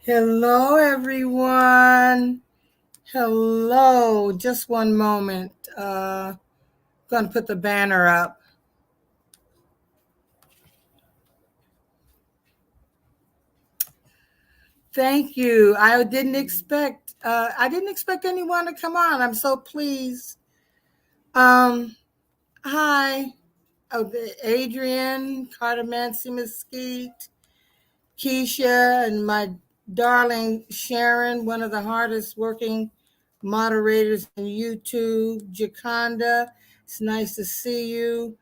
Hello, everyone. Hello. Just one moment. Going to put the banner up. Thank you. I didn't expect anyone to come on. I'm so pleased. Um, Hi, Adrian, Carter Mancy Mesquite, Keisha, and my darling Sharon, one of the hardest working moderators on YouTube. Jaconda, it's nice to see you.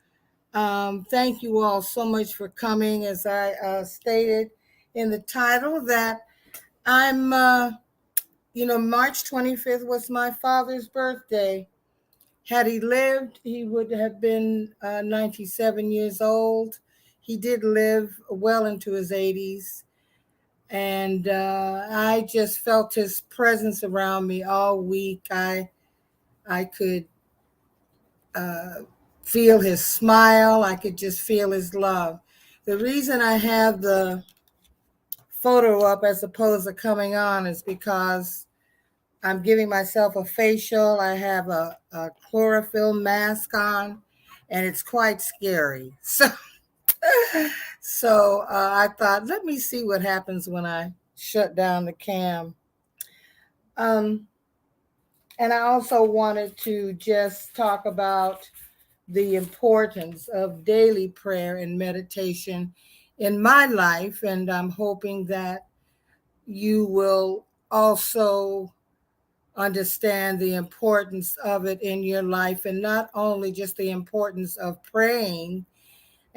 Thank you all so much for coming. As I stated in the title, that I'm, March 25th was my father's birthday. Had he lived, he would have been 97 years old. He did live well into his 80s. And I just felt his presence around me all week. I could uh, feel his smile. I could just feel his love. The reason I have the photo up as opposed to coming on is because I'm giving myself a facial. I have a chlorophyll mask on, and it's quite scary. So I thought, let me see what happens when I shut down the cam. Um, and I also wanted to just talk about the importance of daily prayer and meditation in my life. And I'm hoping that you will also understand the importance of it in your life, and not only just the importance of praying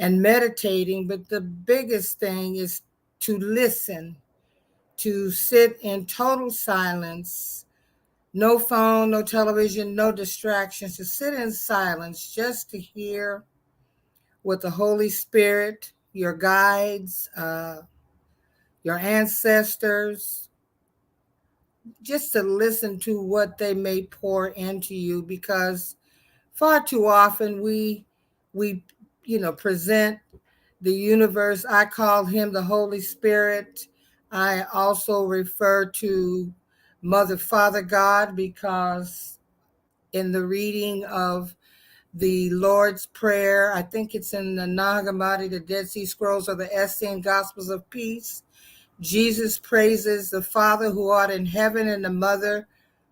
and meditating, but the biggest thing is to listen, to sit in total silence. No phone, no television, no distractions, to sit in silence just to hear what the Holy Spirit, your guides, your ancestors, just to listen to what they may pour into you, because far too often we present the universe. I call him the Holy Spirit. I also refer to Mother, Father, God, because in the reading of the Lord's Prayer, I think it's in the Nag Hammadi, the Dead Sea Scrolls, or the Essene Gospels of Peace, Jesus praises the Father who art in heaven and the Mother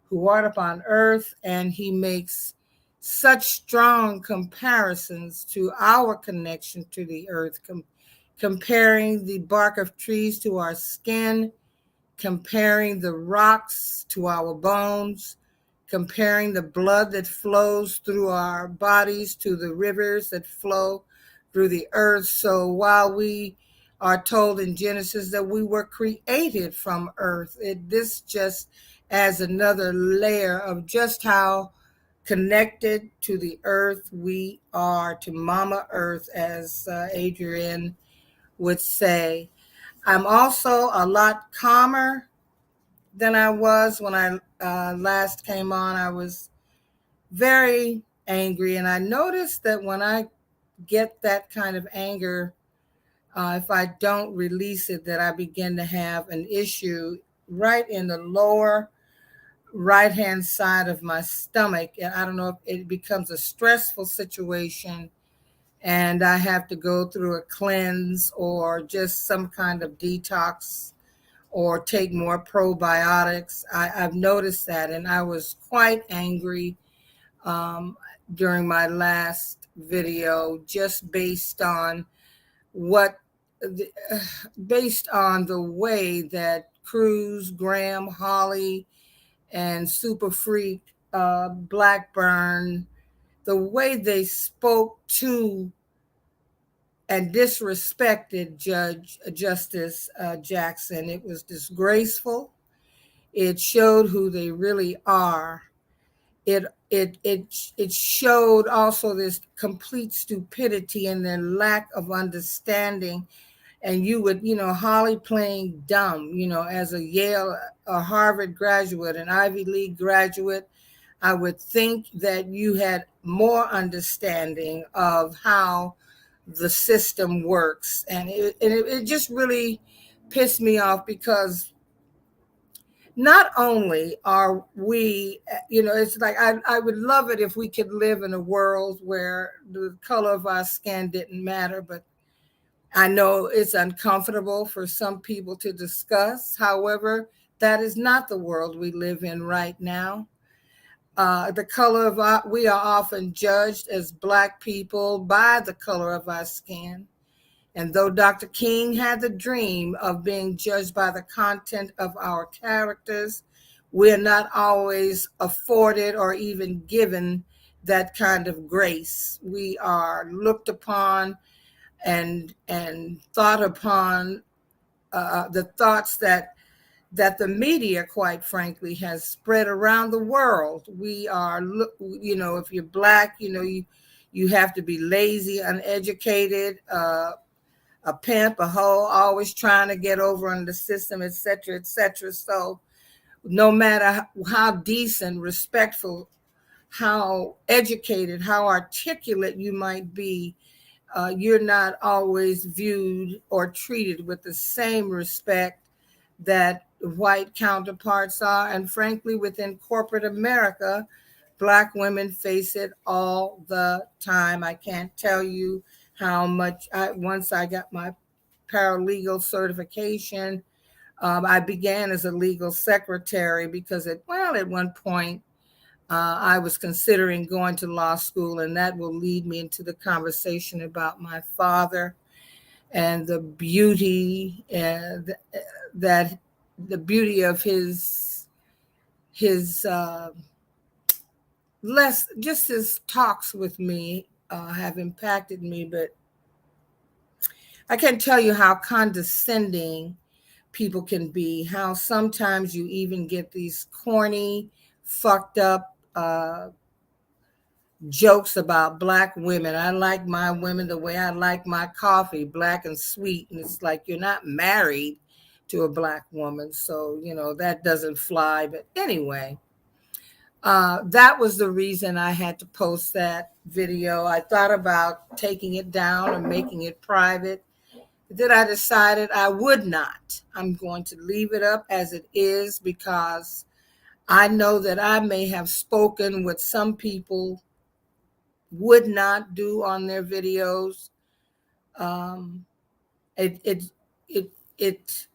who art upon earth, and he makes such strong comparisons to our connection to the earth, comparing the bark of trees to our skin, comparing the rocks to our bones, comparing the blood that flows through our bodies to the rivers that flow through the earth. So while we are told in Genesis that we were created from earth, this just adds another layer of just how connected to the earth we are, to Mama Earth, as Adrienne would say. I'm also a lot calmer than I was when I last came on. I was very angry, and I noticed that when I get that kind of anger, if I don't release it, that I begin to have an issue right in the lower right hand side of my stomach. And I don't know if it becomes a stressful situation and I have to go through a cleanse or just some kind of detox or take more probiotics. I've noticed that, and I was quite angry um, during my last video, just what, based on the way that Cruz, Graham, Holly, and Super Freak, Blackburn, the way they spoke to and disrespected Justice Jackson. It was disgraceful. It showed who they really are. It showed also this complete stupidity and their lack of understanding. And you would, Holly playing dumb, as a Yale, a Harvard graduate, an Ivy League graduate, I would think that you had more understanding of how the system works. And it just really pissed me off, because not only are we, it's like I would love it if we could live in a world where the color of our skin didn't matter, but I know it's uncomfortable for some people to discuss. However, that is not the world we live in right now. The color of we are often judged as Black people by the color of our skin. And though Dr. King had the dream of being judged by the content of our characters, we're not always afforded or even given that kind of grace. We are looked upon and thought upon, the thoughts that the media, quite frankly, has spread around the world. We are, if you're Black, you have to be lazy, uneducated, a pimp, a hoe, always trying to get over on the system, et cetera, et cetera. So no matter how decent, respectful, how educated, how articulate you might be, you're not always viewed or treated with the same respect that white counterparts are. And frankly, within corporate America, Black women face it all the time. I can't tell you how much. Once I got my paralegal certification, I began as a legal secretary because at one point I was considering going to law school, and that will lead me into the conversation about my father and the beauty that the beauty of his less just his talks with me have impacted me. But I can tell you how condescending people can be, how sometimes you even get these corny, fucked up jokes about Black women. I like my women the way I like my coffee, black and sweet. And it's like, you're not married to a Black woman, so that doesn't fly. But anyway, that was the reason I had to post that video. I thought about taking it down and making it private. Then I decided I would not. I'm going to leave it up as it is, because I know that I may have spoken what some people would not do on their videos. Um, it, it, it, it,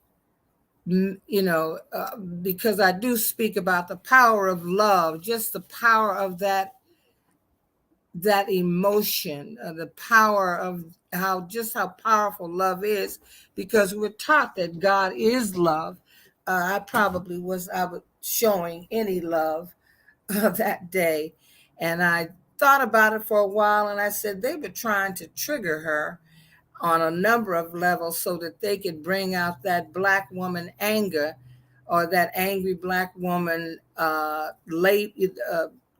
because I do speak about the power of love, just the power of that emotion, the power of how powerful love is, because we're taught that God is love. I probably was showing any love that day, and I thought about it for a while, and I said they were trying to trigger her on a number of levels so that they could bring out that Black woman anger, or that angry Black woman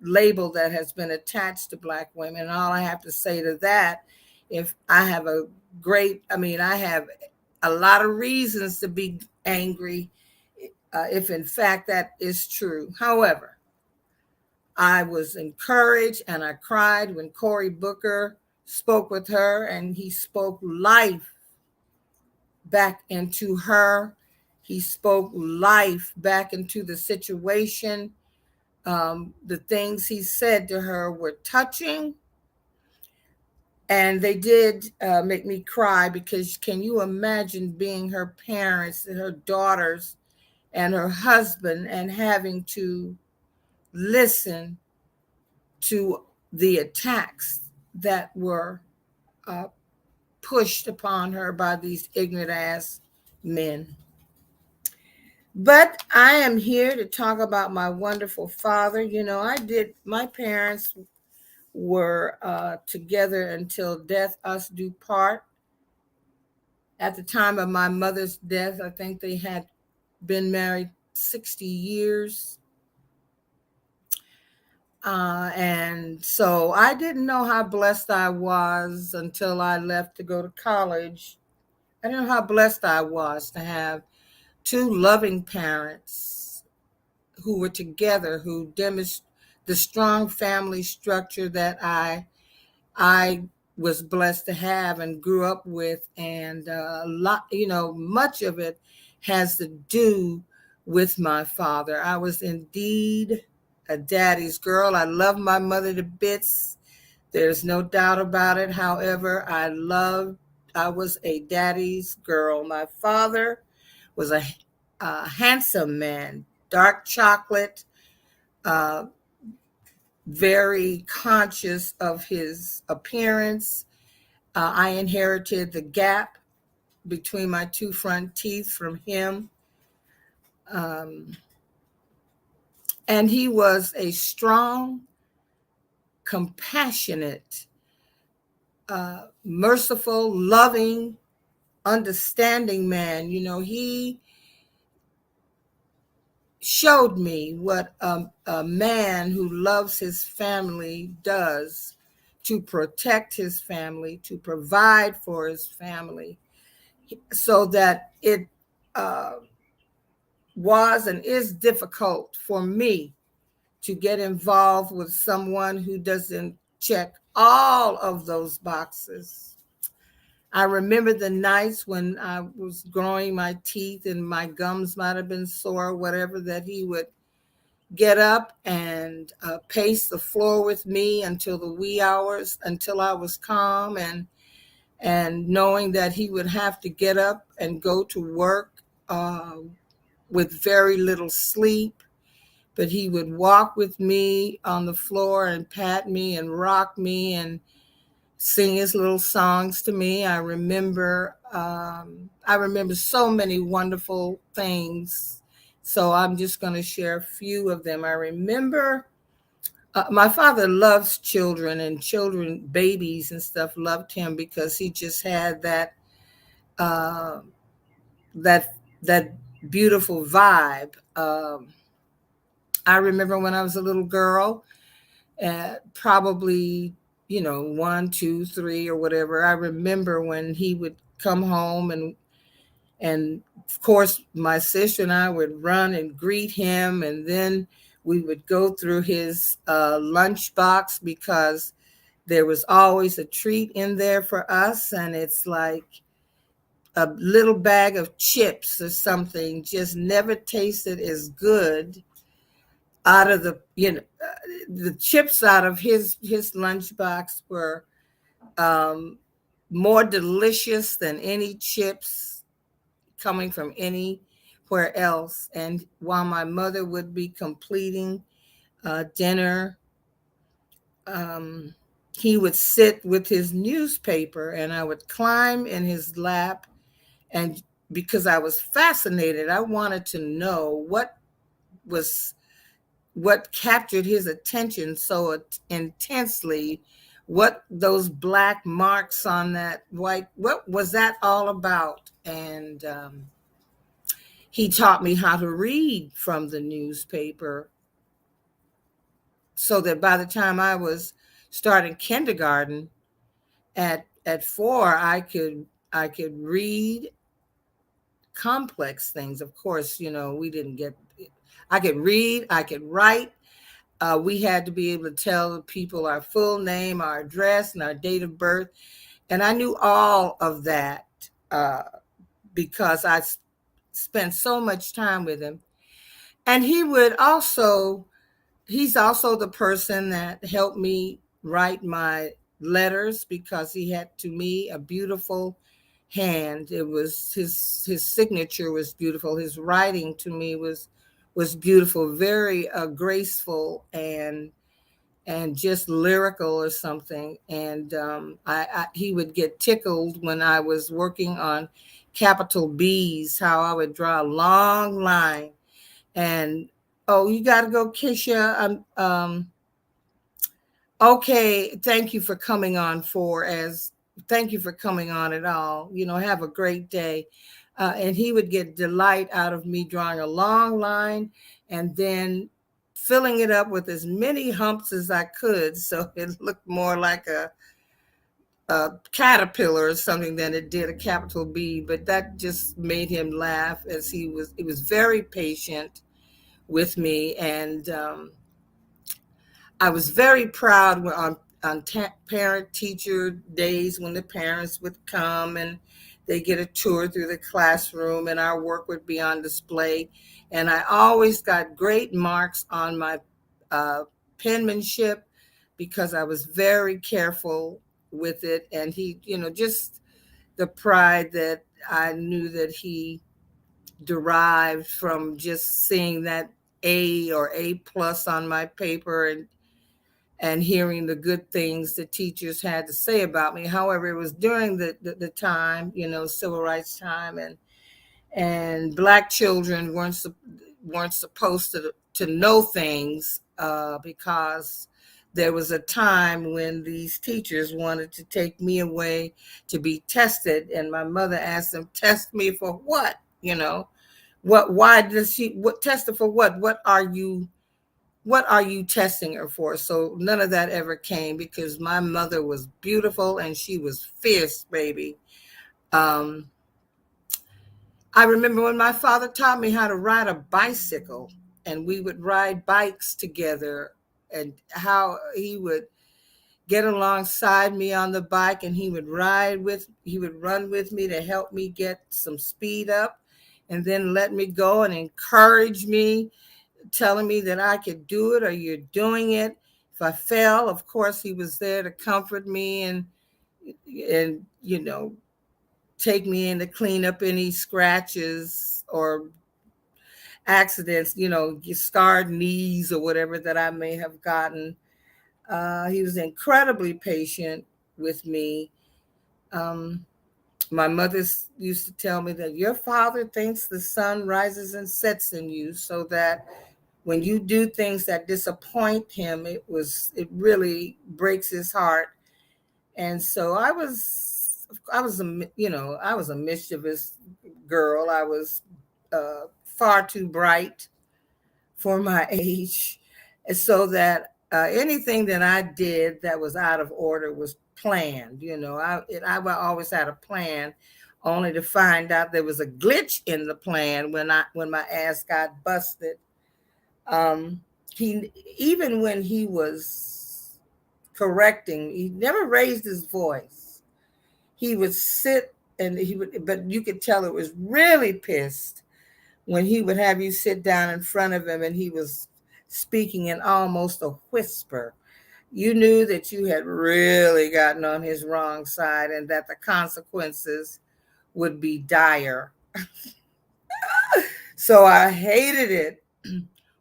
label that has been attached to Black women. And all I have to say to that, I have a lot of reasons to be angry, if in fact that is true. However, I was encouraged and I cried when Cory Booker spoke with her, and he spoke life back into her. He spoke life back into the situation. The things he said to her were touching, and they did make me cry, because can you imagine being her parents and her daughters and her husband and having to listen to the attacks that were pushed upon her by these ignorant ass men. But I am here to talk about my wonderful father. My parents were together until death us do part. At the time of my mother's death, I think they had been married 60 years. And so I didn't know how blessed I was until I left to go to college. I didn't know how blessed I was to have two loving parents who were together, who demonstrated the strong family structure that I was blessed to have and grew up with. And much of it has to do with my father. I was indeed a daddy's girl. I love my mother to bits. There's no doubt about it. However, I was a daddy's girl. My father was a handsome man, dark chocolate, uh, very conscious of his appearance. I inherited the gap between my two front teeth from him. Um, and he was a strong, compassionate, merciful, loving, understanding man. You know, he showed me what a man who loves his family does to protect his family, to provide for his family, so that it uh, was and is difficult for me to get involved with someone who doesn't check all of those boxes. I remember the nights when I was growing my teeth and my gums might have been sore, whatever, that he would get up and pace the floor with me until the wee hours, until I was calm, and knowing that he would have to get up and go to work with very little sleep, but he would walk with me on the floor and pat me and rock me and sing his little songs to me. I remember so many wonderful things. So I'm just going to share a few of them. I remember my father loves children, and children, babies and stuff loved him because he just had uh, that that beautiful vibe. I remember when I was a little girl, probably, you know, one, two, three, or whatever. I remember when he would come home, and of course my sister and I would run and greet him, and then we would go through his lunchbox because there was always a treat in there for us, and it's like a little bag of chips or something, just never tasted as good out of the chips out of his lunchbox were um, more delicious than any chips coming from anywhere else. And while my mother would be completing dinner, um, he would sit with his newspaper, and I would climb in his lap. And because I was fascinated, I wanted to know was what captured his attention so intensely, what those black marks on that white, what was that all about? And he taught me how to read from the newspaper, so that by the time I was starting kindergarten at 4, I could read complex things. Of course, you know, we didn't get, I could read, I could write. We had to be able to tell people our full name, our address, and our date of birth. And I knew all of that because I spent so much time with him. And he's also the person that helped me write my letters, because he had, to me, a beautiful hand. It was his signature was beautiful. His writing to me was beautiful, very graceful and just lyrical or something. And he would get tickled when I was working on capital B's, how I would draw a long line. And oh, you got to go, Keisha. Okay, thank you for coming on thank you for coming on at all. You know, have a great day. And he would get delight out of me drawing a long line and then filling it up with as many humps as I could, so it looked more like a caterpillar or something than it did a capital B. But that just made him laugh, as he was very patient with me. And I was very proud on parent teacher days when the parents would come and they get a tour through the classroom, and our work would be on display. And I always got great marks on my uh, penmanship because I was very careful with it. And he, just the pride that I knew that he derived from just seeing that A or A plus on my paper, and hearing the good things the teachers had to say about me. However, it was during the time, civil rights time, and Black children weren't supposed to know things because there was a time when these teachers wanted to take me away to be tested, and my mother asked them, "Test me for what?" What? Why does she? What tested for what? What are you testing her for? So none of that ever came because my mother was beautiful and she was fierce, baby. Um, I remember when my father taught me how to ride a bicycle, and we would ride bikes together, and how he would get alongside me on the bike, and he would run with me to help me get some speed up, and then let me go and encourage me, telling me that I could do it or you're doing it. If I fell, of course, he was there to comfort me and take me in to clean up any scratches or accidents, scarred knees or whatever that I may have gotten. He was incredibly patient with me. Um, my mother used to tell me that your father thinks the sun rises and sets in you, so that when you do things that disappoint him, it really breaks his heart. And so I was a mischievous girl. I was far too bright for my age, and so that anything that I did that was out of order was planned. I always had a plan, only to find out there was a glitch in the plan when my ass got busted. He Even when he was correcting, he never raised his voice. He would sit and but you could tell it was really pissed when he would have you sit down in front of him and he was speaking in almost a whisper. You knew that you had really gotten on his wrong side and that the consequences would be dire. So I hated it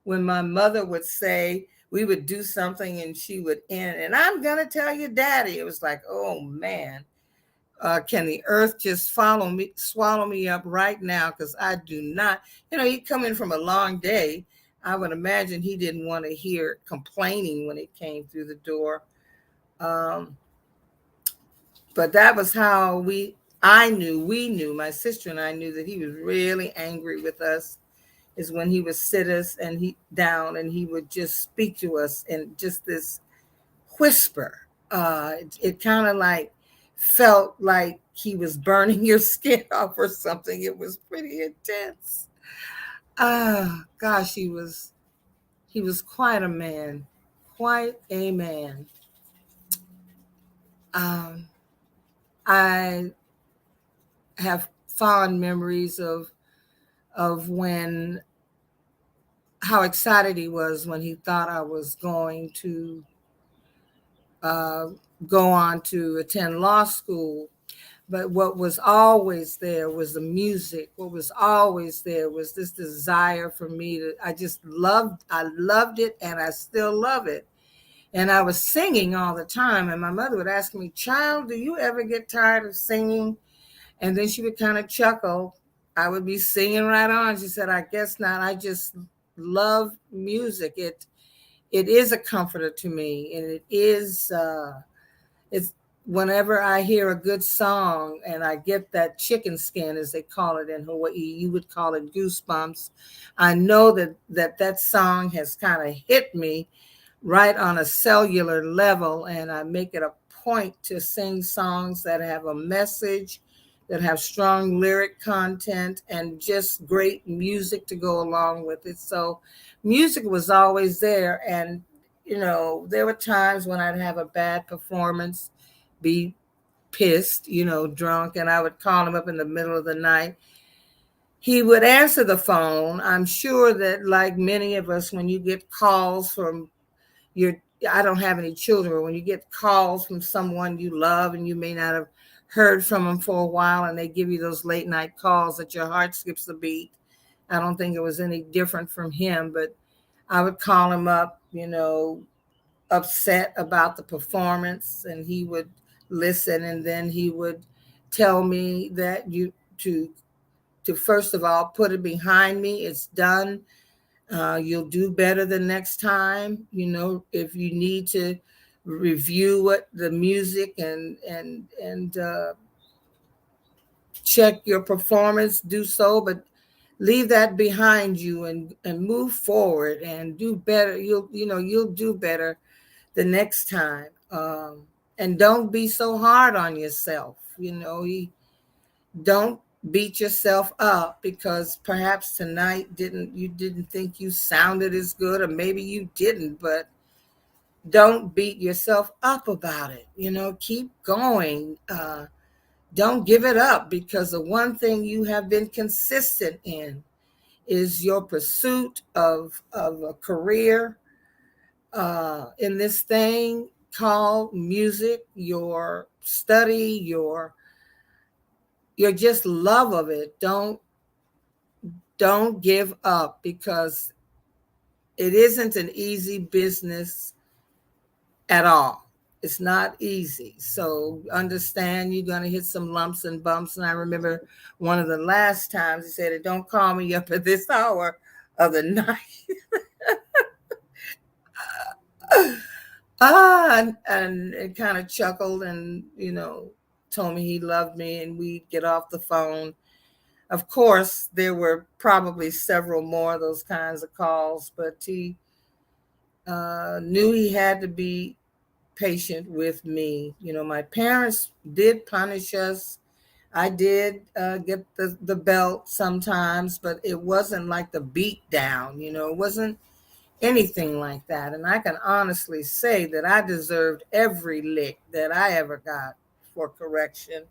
when my mother would say, we would do something and she would end, and I'm going to tell you, Daddy. It was like, oh man, can the earth just swallow me up right now? Because I do not, he come in from a long day. I would imagine he didn't want to hear complaining when it came through the door. Um, but that was how we knew, my sister and I knew that he was really angry with us, is when he would sit us and he down and he would just speak to us in just this whisper. It kind of like felt like he was burning your skin off or something. It was pretty intense. Gosh, he was quite a man, quite a man. Um, I have fond memories of when how excited he was when he thought I was going to uh, go on to attend law school. But what was always there was the music. What was always there was this desire for me to, I loved it and I still love it. And I was singing all the time. And my mother would ask me, "Child, do you ever get tired of singing?" And then she would kind of chuckle. I would be singing right on. She said, "I guess not. I just love music. It is a comforter to me, and it's whenever I hear a good song and I get that chicken skin, as they call it in Hawaii, you would call it goosebumps. I know that song has kind of hit me right on a cellular level, and I make it a point to sing songs that have a message, that have strong lyric content, and just great music to go along with it. So music was always there. And there were times when I'd have a bad performance, be pissed, drunk, and I would call him up in the middle of the night. He would answer the phone. I'm sure that, like many of us, when you get calls from I don't have any children, but when you get calls from someone you love and you may not have heard from them for a while, and they give you those late night calls that your heart skips a beat. I don't think it was any different from him, but I would call him up, upset about the performance, and he would listen, and then he would tell me that to first of all put it behind me. It's done. You'll do better the next time. If you need to review what the music and check your performance, do so, but leave that behind you and move forward and do better. You'll do better the next time. And don't be so hard on yourself. Don't beat yourself up because perhaps tonight you didn't think you sounded as good, or maybe you didn't, but don't beat yourself up about it. Keep going. Don't give it up, because the one thing you have been consistent in is your pursuit of a career in this thing called music, your study, your just love of it. Don't give up, because it isn't an easy business at all. It's not easy. So understand you're going to hit some lumps and bumps. And I remember one of the last times he said, "Don't call me up at this hour of the night." And it kind of chuckled and, told me he loved me, and we'd get off the phone. Of course, there were probably several more of those kinds of calls, but he knew he had to be patient with me. My parents did punish us. I did get the belt sometimes, but it wasn't like the beat down, it wasn't anything like that. And I can honestly say that I deserved every lick that I ever got for correction.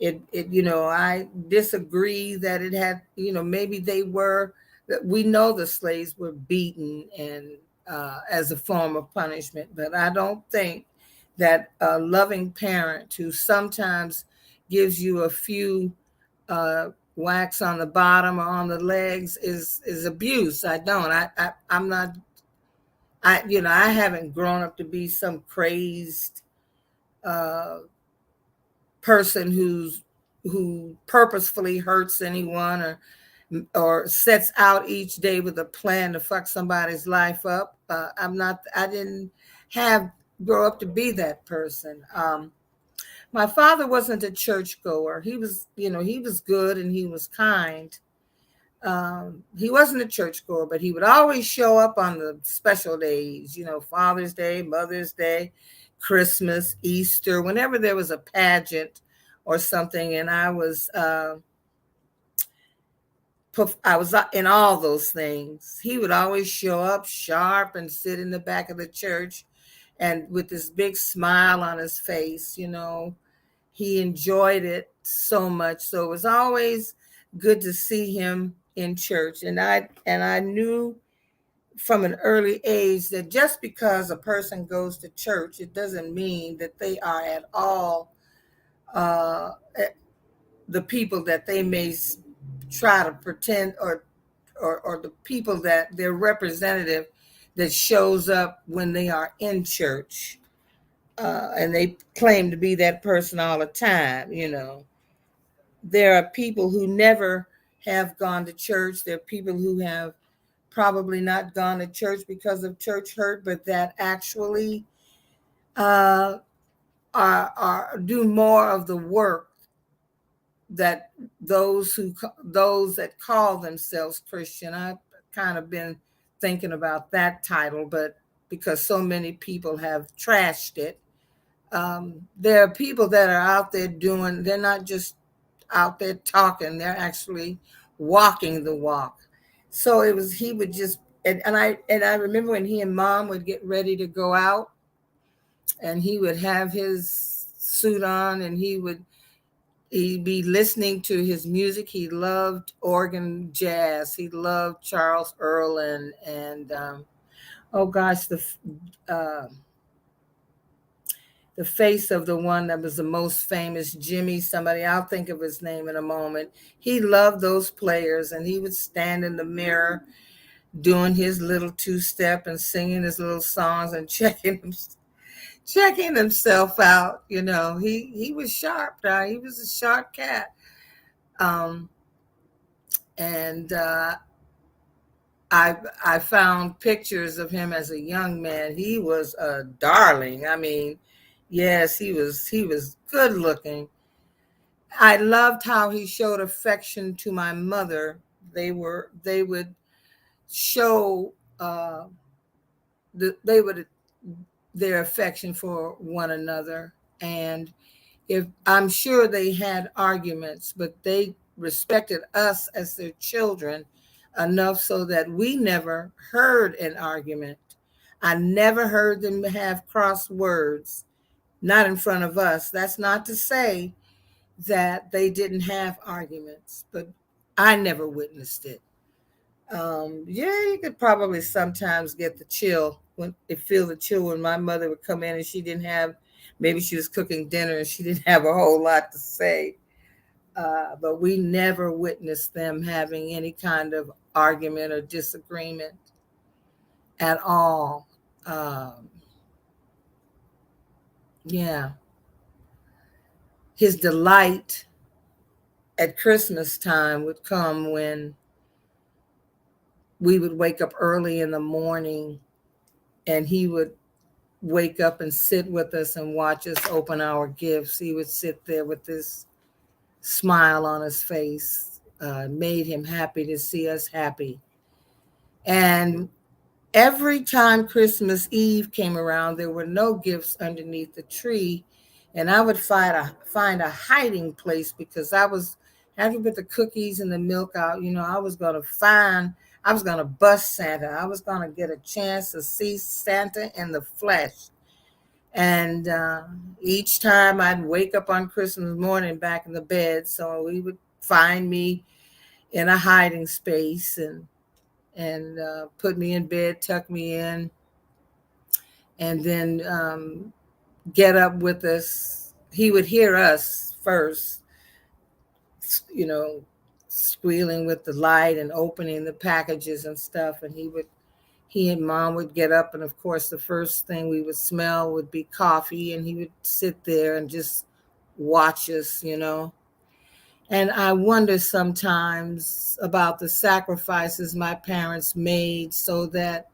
I disagree that it had, maybe we know the slaves were beaten and as a form of punishment, but I don't think that a loving parent who sometimes gives you a few whacks on the bottom or on the legs is abuse. I don't. I'm not. I haven't grown up to be some crazed person who purposefully hurts anyone or sets out each day with a plan to fuck somebody's life up. I'm not. I didn't grow up to be that person. My father wasn't a churchgoer. He was, he was good and he was kind. He wasn't a churchgoer, but he would always show up on the special days, Father's Day, Mother's Day, Christmas, Easter, whenever there was a pageant or something. And I was in all those things. He would always show up sharp and sit in the back of the church and with this big smile on his face. He enjoyed it so much. So it was always good to see him in church. And I knew from an early age that just because a person goes to church, it doesn't mean that they are at all the people that they may try to pretend, or the people that their representative that shows up when they are in church. And they claim to be that person all the time. There are people who never have gone to church. There are people who have probably not gone to church because of church hurt, but that actually are do more of the work that those that call themselves Christian. I've kind of been thinking about that title, but because so many people have trashed it, there are people that are out there they're not just out there talking, they're actually walking the walk. So he would just, and I remember when he and Mom would get ready to go out, and he would have his suit on, and he'd be listening to his music. He loved organ jazz. He loved Charles Earl and oh gosh, uh, the face of the one that was the most famous, Jimmy somebody. I'll think of his name in a moment. He loved those players, and he would stand in the mirror doing his little two-step and singing his little songs and checking himself out. He was sharp. He was a sharp cat. Um, and I found pictures of him as a young man. He was a darling. I mean, yes, he was good looking. I loved how he showed affection to my mother. They would show they would their affection for one another. And if I'm sure they had arguments, but they respected us as their children enough so that we never heard an argument. I never heard them have cross words, not in front of us. That's not to say that they didn't have arguments, but I never witnessed it. Yeah, you could probably sometimes get the chill feel the chill when my mother would come in and she didn't have, maybe she was cooking dinner and she didn't have a whole lot to say. But we never witnessed them having any kind of argument or disagreement at all. Um, yeah, his delight at Christmas time would come when we would wake up early in the morning and he would wake up and sit with us and watch us open our gifts. He would sit there with this smile on his face. Made him happy to see us happy. And every time Christmas Eve came around, there were no gifts underneath the tree. And I would find a hiding place because I was having to put the cookies and the milk out. I was going to bust Santa. I was going to get a chance to see Santa in the flesh. And each time I'd wake up on Christmas morning back in the bed, so he would find me in a hiding space and put me in bed, tuck me in, and then get up with us. He would hear us first, you know, squealing with the light and opening the packages and stuff, and he and mom would get up, and of course the first thing we would smell would be coffee, and he would sit there and just watch us. And I wonder sometimes about the sacrifices my parents made so that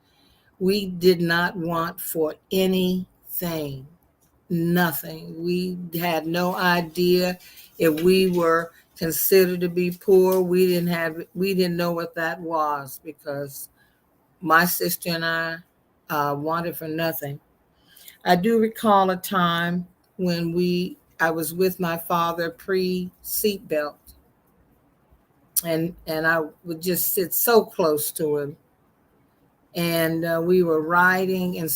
we did not want for anything, nothing. We had no idea if we were considered to be poor. We didn't know what that was because my sister and I wanted for nothing. I do recall a time when I was with my father pre seatbelt, and I would just sit so close to him, and we were riding, and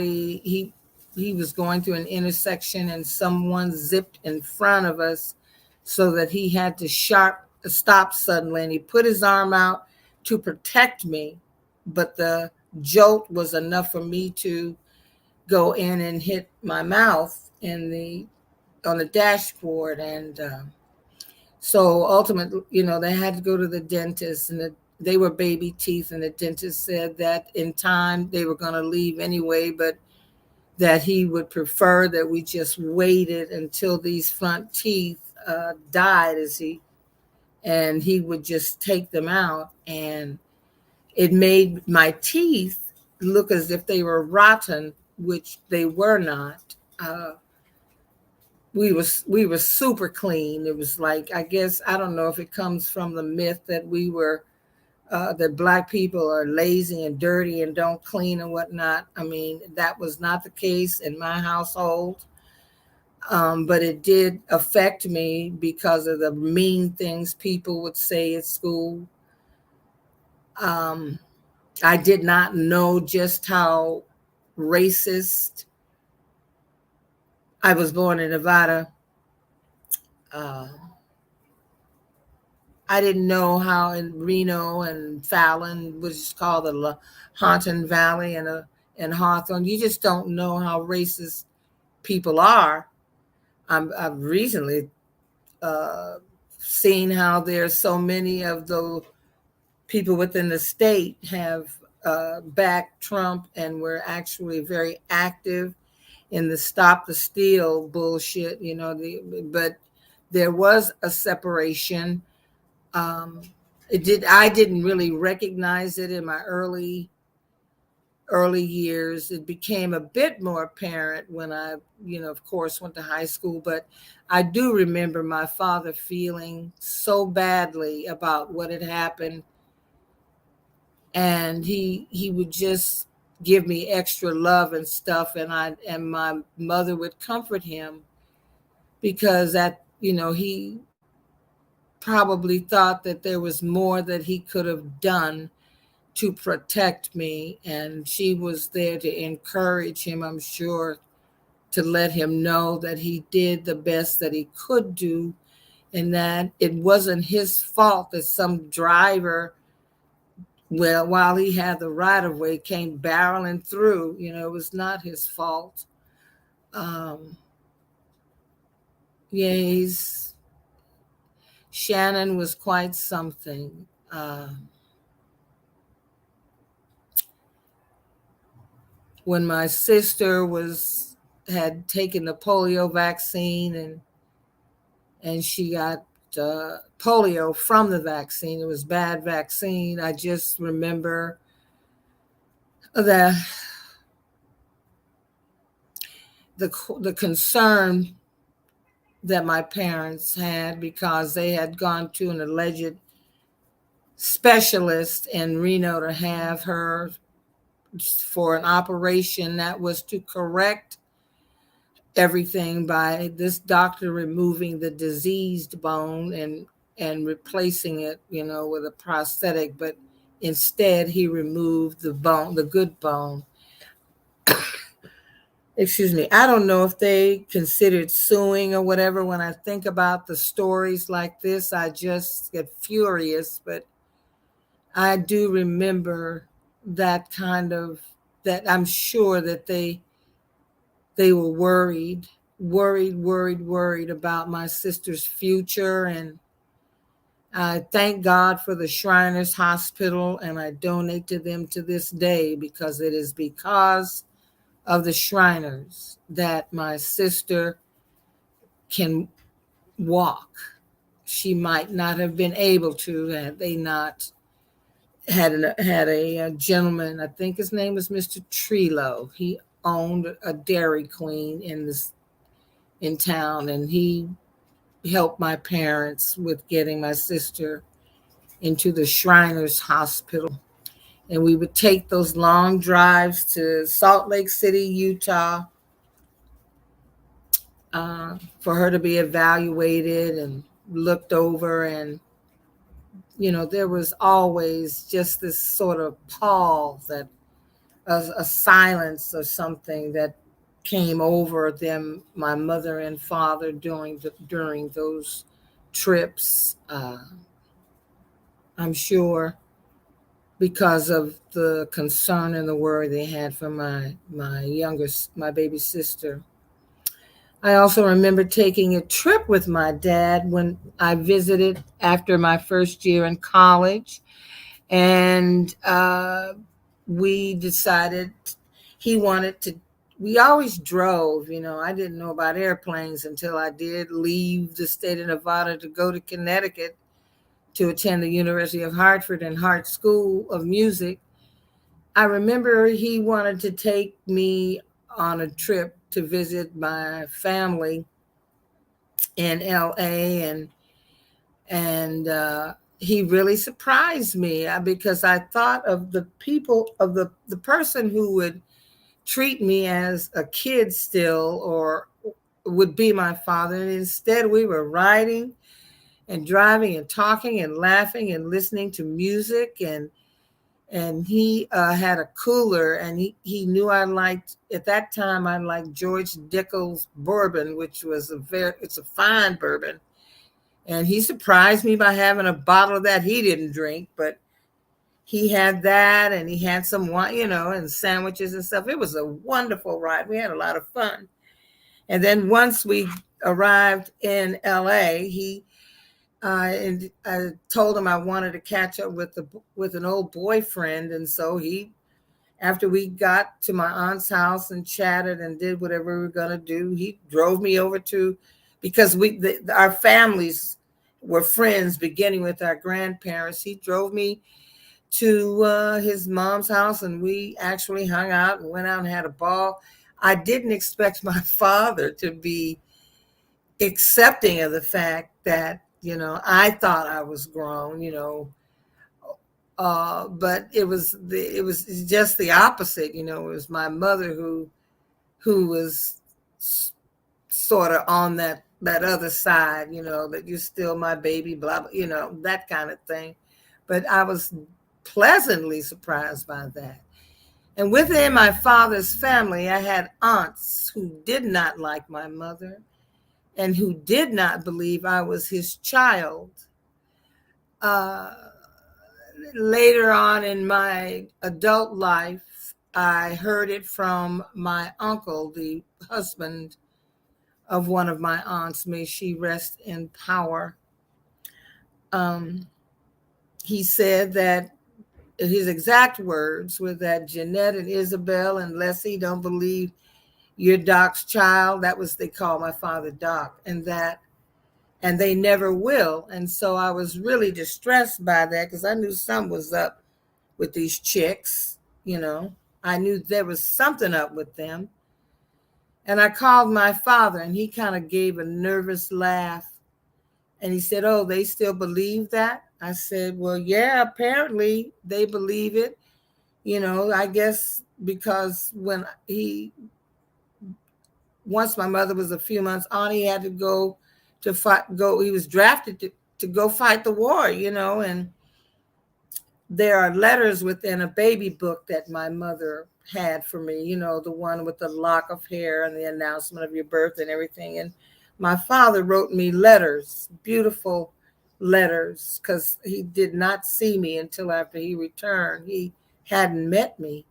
he was going through an intersection, and someone zipped in front of us, so that he had to stop suddenly, and he put his arm out to protect me, but the jolt was enough for me to go in and hit my mouth on the dashboard. And so ultimately, they had to go to the dentist, and they were baby teeth, and the dentist said that in time they were going to leave anyway, but that he would prefer that we just waited until these front teeth died, and he would just take them out. And it made my teeth look as if they were rotten, which they were not. We were super clean. It was like, I guess, I don't know if it comes from the myth that that Black people are lazy and dirty and don't clean and whatnot. I mean, that was not the case in my household. But it did affect me because of the mean things people would say at school. Um, I did not know just how racist I was born in Nevada. Uh, I didn't know how in Reno and Fallon, which is called the Lahontan Valley, and Hawthorne, you just don't know how racist people are. I've recently uh, seen how there's so many of the people within the state have backed Trump and were actually very active in the stop the steal bullshit, but there was a separation. Um, I didn't really recognize it in my early years. It became a bit more apparent when I, of course, went to high school. But I do remember my father feeling so badly about what had happened, and he would just give me extra love and stuff, and my mother would comfort him because he probably thought that there was more that he could have done to protect me, and she was there to encourage him, I'm sure, to let him know that he did the best that he could do, and that it wasn't his fault that some driver, well, while he had the right of way, came barreling through. It was not his fault. um yeah, Shannon was quite something. When my sister had taken the polio vaccine, and she got polio from the vaccine. It was bad vaccine. I just remember that the concern that my parents had, because they had gone to an alleged specialist in Reno to have her for an operation that was to correct everything by this doctor removing the diseased bone and replacing it, with a prosthetic. But instead, he removed the bone, the good bone. Excuse me. I don't know if they considered suing or whatever. When I think about the stories like this, I just get furious. But I do remember that that I'm sure that they were worried about my sister's future. And I thank God for the Shriners Hospital, and I donate to them to this day, because it is because of the Shriners that my sister can walk. She might not have been able to had they not had a gentleman. I think his name was Mr. Trelo. He owned a Dairy Queen in town, and he helped my parents with getting my sister into the Shriners Hospital. And we would take those long drives to Salt Lake City, Utah, for her to be evaluated and looked over. And, there was always just this sort of pause, that a silence or something that came over them, my mother and father, during those trips. I'm sure because of the concern and the worry they had for my baby sister. I also remember taking a trip with my dad when I visited after my first year in college, and we decided he wanted to. We always drove. I didn't know about airplanes until I did leave the state of Nevada to go to Connecticut to attend the University of Hartford and Hart School of Music. I remember he wanted to take me on a trip to visit my family in LA, and he really surprised me, because I thought of the people, of the person who would treat me as a kid still, or would be my father. And instead, we were riding and driving and talking and laughing and listening to music, and he had a cooler, and he knew I liked, at that time I liked George Dickel's bourbon, which was it's a fine bourbon. And he surprised me by having a bottle of that. He didn't drink, but he had that, and he had some wine, and sandwiches and stuff. It was a wonderful ride. We had a lot of fun. And then once we arrived in LA, and I told him I wanted to catch up with an old boyfriend, and so after we got to my aunt's house and chatted and did whatever we were going to do, he drove me over because our families were friends, beginning with our grandparents. He drove me to his mom's house, and we actually hung out and went out and had a ball. I didn't expect my father to be accepting of the fact that, I thought I was grown, but it was just the opposite. It was my mother who was sort of on that other side, that you're still my baby, blah, blah, that kind of thing. But I was pleasantly surprised by that. And within my father's family, I had aunts who did not like my mother and who did not believe I was his child. Later on in my adult life, I heard it from my uncle, the husband of one of my aunts. May she rest in power. He said that his exact words were that Jeanette and Isabel and Leslie don't believe you're Doc's child. That was, they call my father Doc, and they never will. And so I was really distressed by that, because I knew something was up with these chicks. I knew there was something up with them. And I called my father, and he kind of gave a nervous laugh. And he said, "Oh, they still believe that?" I said, "Well, yeah, apparently they believe it. I guess because once my mother was a few months on, he had to go to fight, he was drafted to go fight the war, and there are letters within a baby book that my mother had for me, the one with the lock of hair and the announcement of your birth and everything. And my father wrote me letters, beautiful letters, because he did not see me until after he returned. He hadn't met me.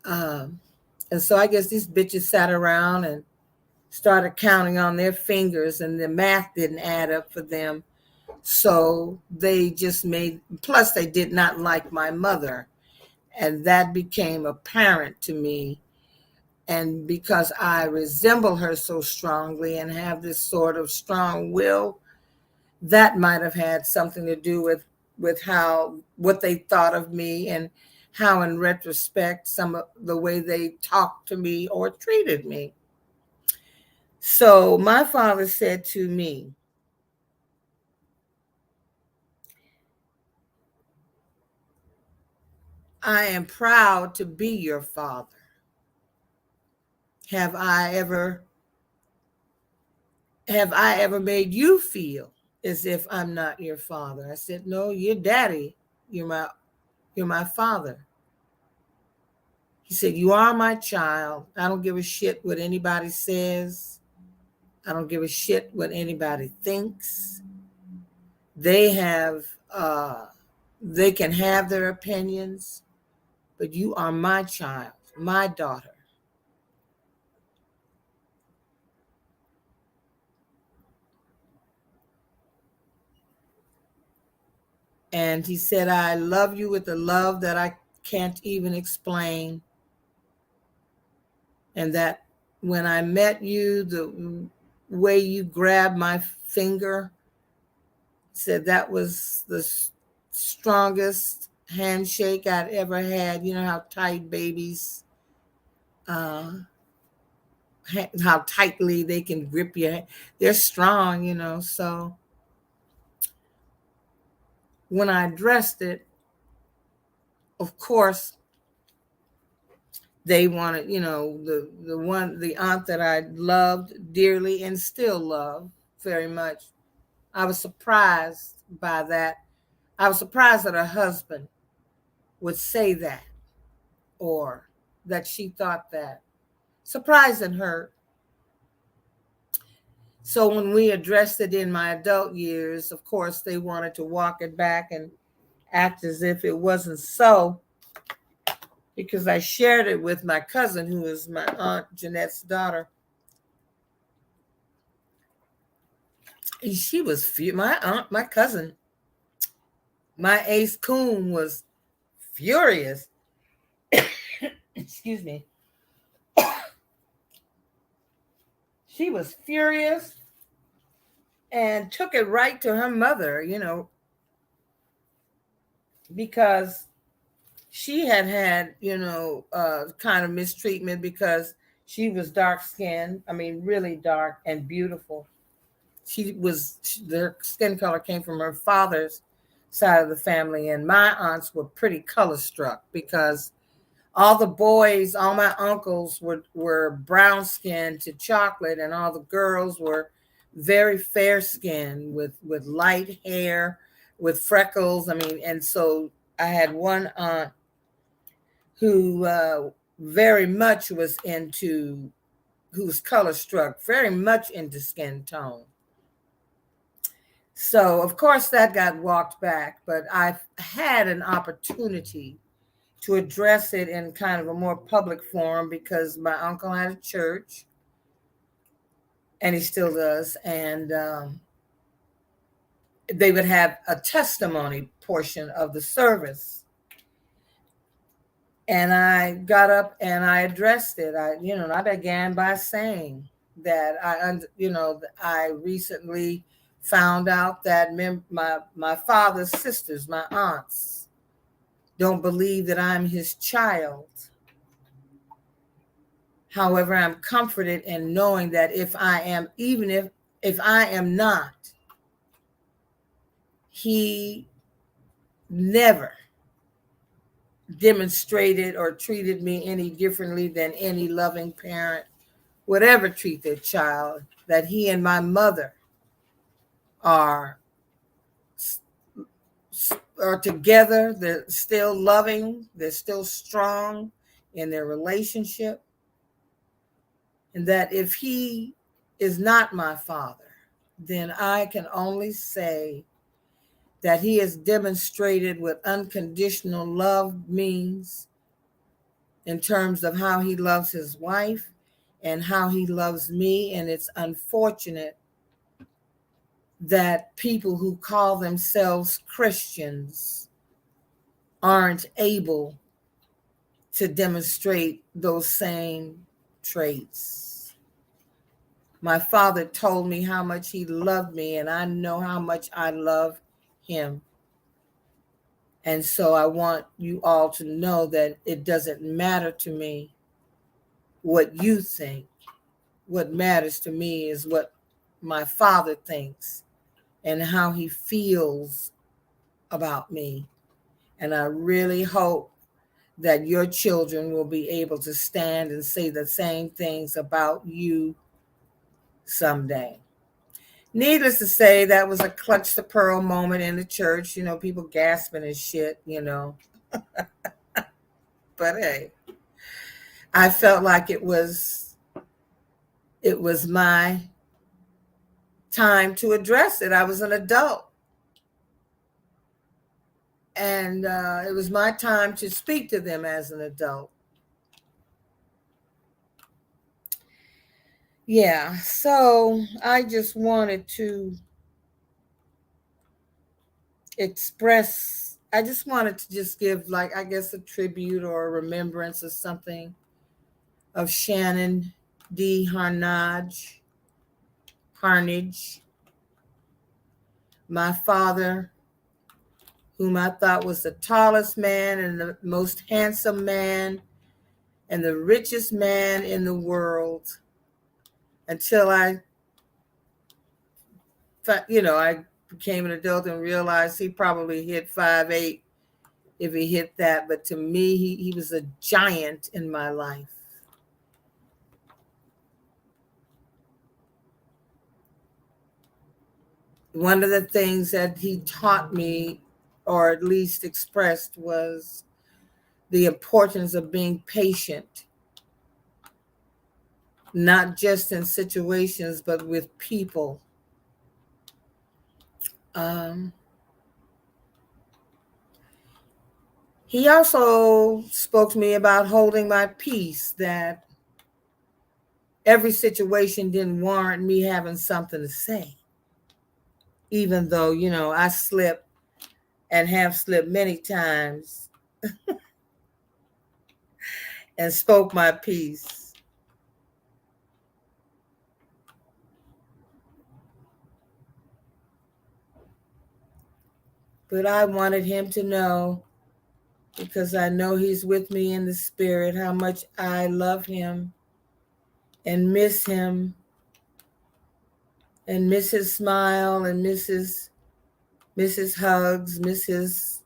And so I guess these bitches sat around and started counting on their fingers, and the math didn't add up for them. So they just plus they did not like my mother. And that became apparent to me. And because I resemble her so strongly and have this sort of strong will, that might have had something to do with what they thought of me, and how in retrospect some of the way they talked to me or treated me. So my father said to me, "I am proud to be your father. Have I ever made you feel as if I'm not your father?" I said, "No, you're daddy. You're my father." He said, "You are my child. I don't give a shit what anybody says. I don't give a shit what anybody thinks. They can have their opinions, but you are my child, my daughter." And he said, "I love you with a love that I can't even explain. And that when I met you, the way you grabbed my finger," said, "that was the strongest handshake I'd ever had." You know how tight babies, uh, how tightly they can grip your hand. They're strong, So when I addressed it, of course, they wanted, the aunt that I loved dearly and still love very much. I was surprised by that. I was surprised at her husband would say that, or that she thought that. Surprising her. So when we addressed it in my adult years, of course, they wanted to walk it back and act as if it wasn't so, because I shared it with my cousin, who is my Aunt Jeanette's daughter. And she was my cousin, my ace coon was furious. Excuse me. She was furious and took it right to her mother, because she had, kind of mistreatment because she was dark skinned. I mean, really dark and beautiful. Their skin color came from her father's side of the family. And my aunts were pretty color struck because all the boys, all my uncles were brown skinned to chocolate, and all the girls were very fair skinned with light hair, with freckles. I mean, and so I had one aunt who very much was into, who was color struck, very much into skin tone. So of course that got walked back, but I've had an opportunity to address it in kind of a more public forum because my uncle had a church, and he still does, and they would have a testimony portion of the service. And I got up and I addressed it. I began by saying that I recently found out that my father's sisters, my aunts, don't believe that I'm his child. However, I'm comforted in knowing that if I am, even if I am not, he never demonstrated or treated me any differently than any loving parent would ever treat their child, that he and my mother are together. They're still loving. They're still strong in their relationship. And that if he is not my father, then I can only say that he has demonstrated what unconditional love means in terms of how he loves his wife and how he loves me. And it's unfortunate that people who call themselves Christians aren't able to demonstrate those same traits. My father told me how much he loved me, and I know how much I love him. And so I want you all to know that it doesn't matter to me what you think. What matters to me is what my father thinks and how he feels about me. And I really hope that your children will be able to stand and say the same things about you someday. Needless to say, that was a clutch the pearl moment in the church, people gasping and shit, But hey, I felt like it was my time to address it. I was an adult. And it was my time to speak to them as an adult. Yeah, so I just wanted to just give, like, I guess, a tribute or a remembrance or something of Shannon D. Harnage, my father, whom I thought was the tallest man and the most handsome man and the richest man in the world, until I became an adult and realized he probably hit 5'8" if he hit that. But to me, he was a giant in my life. One of the things that he taught me, or at least expressed, was the importance of being patient, not just in situations, but with people. He also spoke to me about holding my peace, that every situation didn't warrant me having something to say, even though, I slip and have slipped many times and spoke my piece. But I wanted him to know, because I know he's with me in the spirit, how much I love him and miss him and miss his smile and miss his hugs, miss his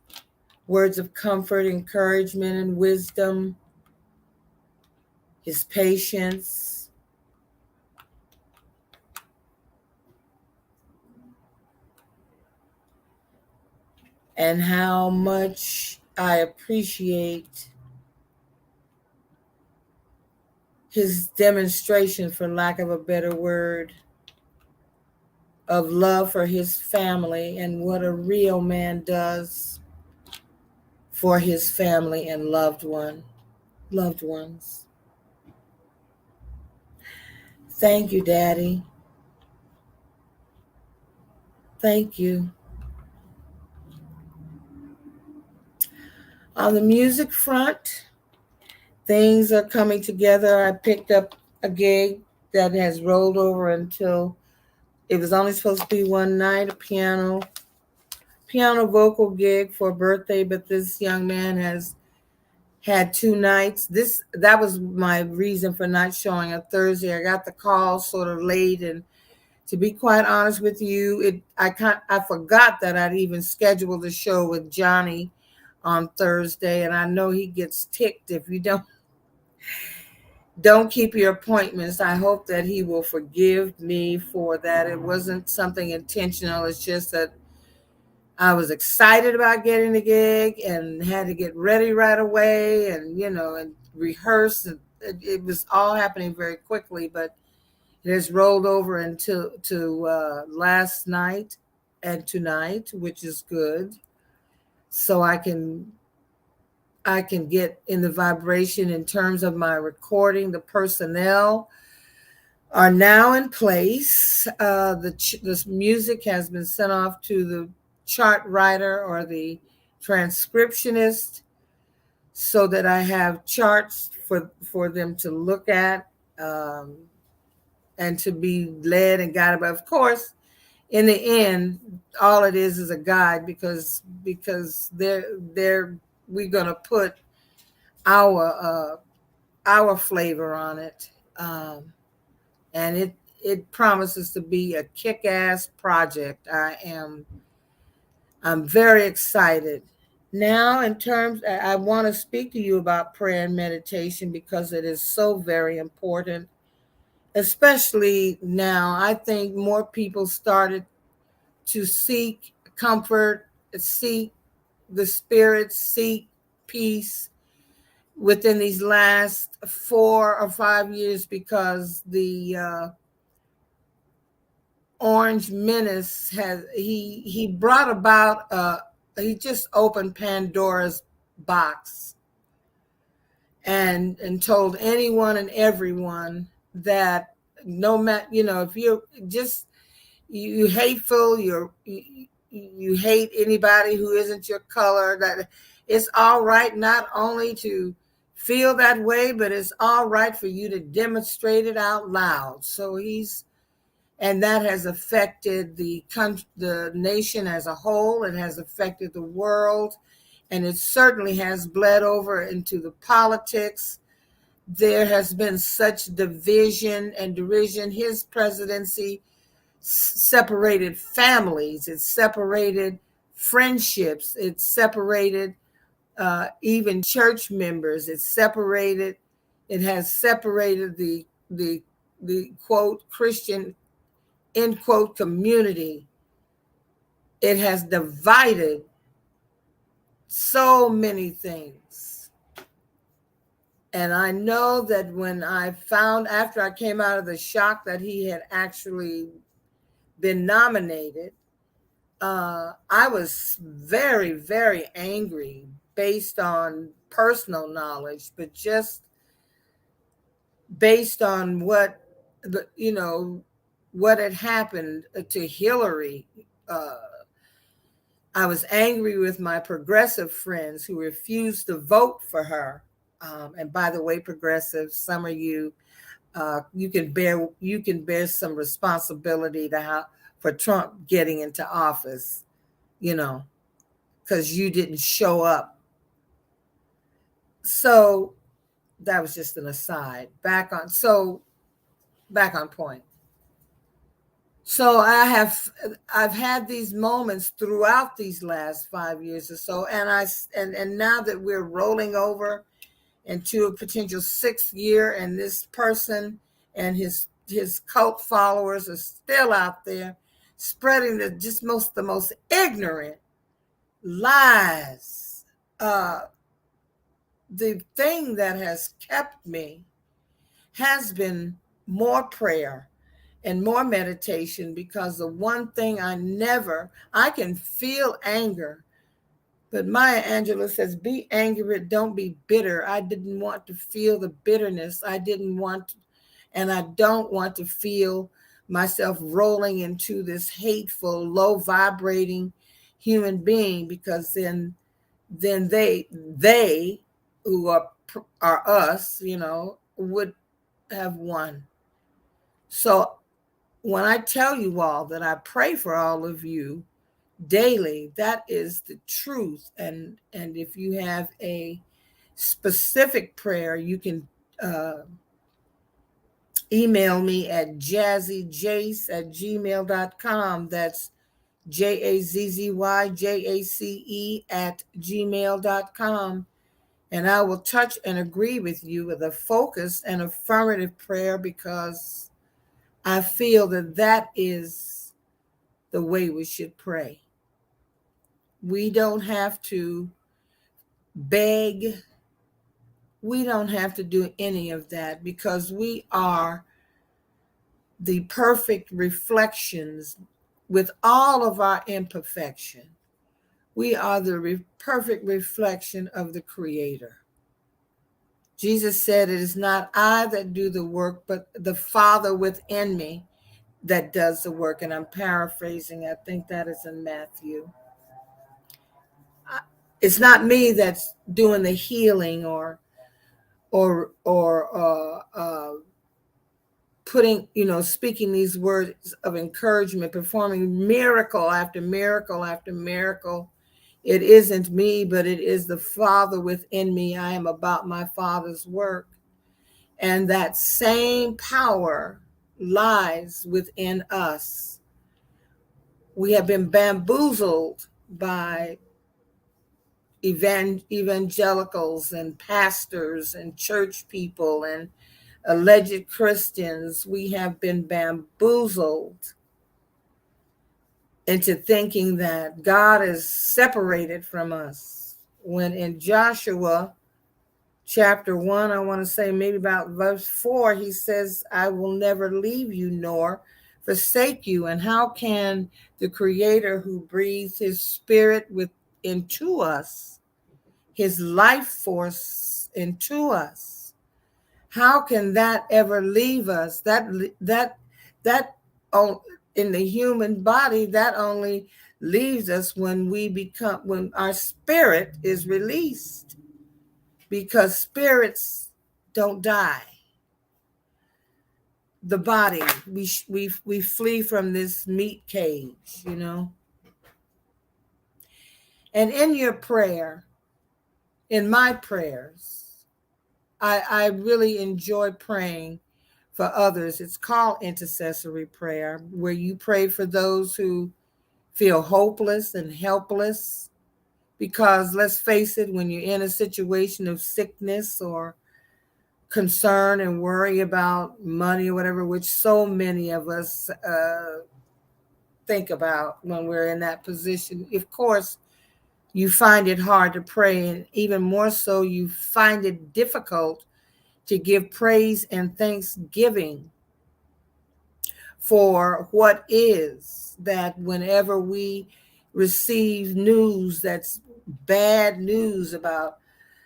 words of comfort, encouragement, and wisdom, his patience. And how much I appreciate his demonstration, for lack of a better word, of love for his family, and what a real man does for his family and loved ones. Thank you, Daddy. Thank you. On the music front, things are coming together. I picked up a gig that has rolled over until it was only supposed to be one night, a piano vocal gig for a birthday, but this young man has had 2 nights. That was my reason for not showing on Thursday. I got the call sort of late, and to be quite honest with you, I forgot that I'd even scheduled a show with Johnny on Thursday, and I know he gets ticked if you don't keep your appointments. I hope that he will forgive me for that. It wasn't something intentional. It's just that I was excited about getting the gig and had to get ready right away and, and rehearse. And it was all happening very quickly, but it has rolled over into last night and tonight, which is good. So I can get in the vibration in terms of my recording. The personnel are now in place. This music has been sent off to the chart writer or the transcriptionist, so that I have charts for them to look at, and to be led and guided. But of course, in the end, all it is a guide, because we're gonna put our flavor on it, and it promises to be a kick-ass project. I'm very excited. Now, in terms, I want to speak to you about prayer and meditation, because it is so very important, especially now. I think more people started to seek comfort, seek the spirit, seek peace within these last 4 or 5 years, because the Orange Menace he brought about, he just opened Pandora's box and told anyone and everyone that no matter, if you're just you hateful, you hate anybody who isn't your color, that it's all right not only to feel that way, but it's all right for you to demonstrate it out loud. And that has affected the nation as a whole. It has affected the world, and it certainly has bled over into the politics. There has been such division and derision. His presidency separated families. It separated friendships. It separated even church members. It has separated the quote Christian end quote community. It has divided so many things. And I know that when I found, after I came out of the shock that he had actually been nominated, I was very, very angry based on personal knowledge, but just based on what what had happened to Hillary. Uh, I was angry with my progressive friends who refused to vote for her. And by the way, progressives, some of you, you can bear some responsibility to how for Trump getting into office, you know, because you didn't show up. So that was just an aside. Back on point. So I've had these moments throughout these last 5 years or so, and now that we're rolling over into a potential 6th year, and this person and his cult followers are still out there spreading the most ignorant lies. The thing that has kept me has been more prayer and more meditation, because the one thing I can feel anger, but Maya Angelou says, be angry, don't be bitter. I didn't want to feel the bitterness. And I don't want to feel myself rolling into this hateful, low vibrating human being, because then they who are us, would have won. So when I tell you all that I pray for all of you daily, that is the truth. And if you have a specific prayer, you can email me at jazzyjace@gmail.com. That's JAZZYJACE@gmail.com. And I will touch and agree with you with a focused and affirmative prayer, because I feel that that is the way we should pray. We don't have to beg. We don't have to do any of that, because we are the perfect reflections with all of our imperfection. We are the perfect reflection of the Creator. Jesus said, it is not I that do the work, but the Father within me that does the work. And I'm paraphrasing. I think that is in Matthew. It's not me that's doing the healing or putting, speaking these words of encouragement, performing miracle after miracle after miracle. It isn't me, but it is the Father within me. I am about my Father's work. And that same power lies within us. We have been bamboozled by evangelicals and pastors and church people and alleged Christians. We have been bamboozled into thinking that God is separated from us, when in Joshua chapter 1, I want to say maybe about verse 4, he says, I will never leave you nor forsake you. And how can the Creator, who breathes his spirit into us, his life force into us, how can that ever leave us? That in the human body, that only leaves us when our spirit is released, because spirits don't die. The body, we flee from this meat cage, And in your prayer, in my prayers, I really enjoy praying for others. It's called intercessory prayer, where you pray for those who feel hopeless and helpless. Because let's face it, when you're in a situation of sickness or concern and worry about money or whatever, which so many of us think about when we're in that position, of course, you find it hard to pray. And even more so, you find it difficult to give praise and thanksgiving for what is, that whenever we receive news that's bad news about